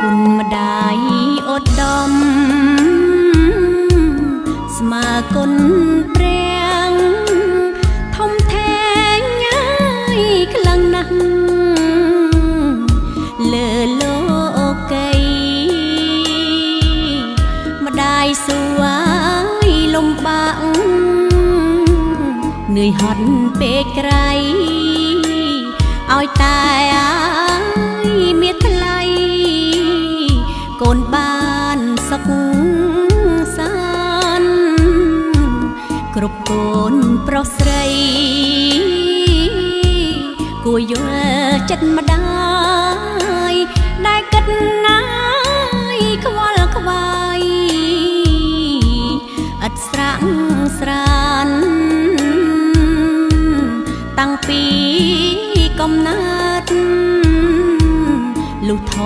គុណម្ដាយឧត្តមស្មើគុណព្រះធំធេងហើយខ្លាំងណាស់លើលោកីម្ដាយសួយលំបាកនឿយហត់ពេកក្រៃឲ្យតែមានថ្លៃកូនបានសុខសាន្តគ្រប់កូនប្រុសស្រីគួរយល់ចិត្តម្ដាយដែលគិតណាយខ្វល់ខ្វាយឥតស្រាក់ស្រានតាំងពីកំណើតលុះ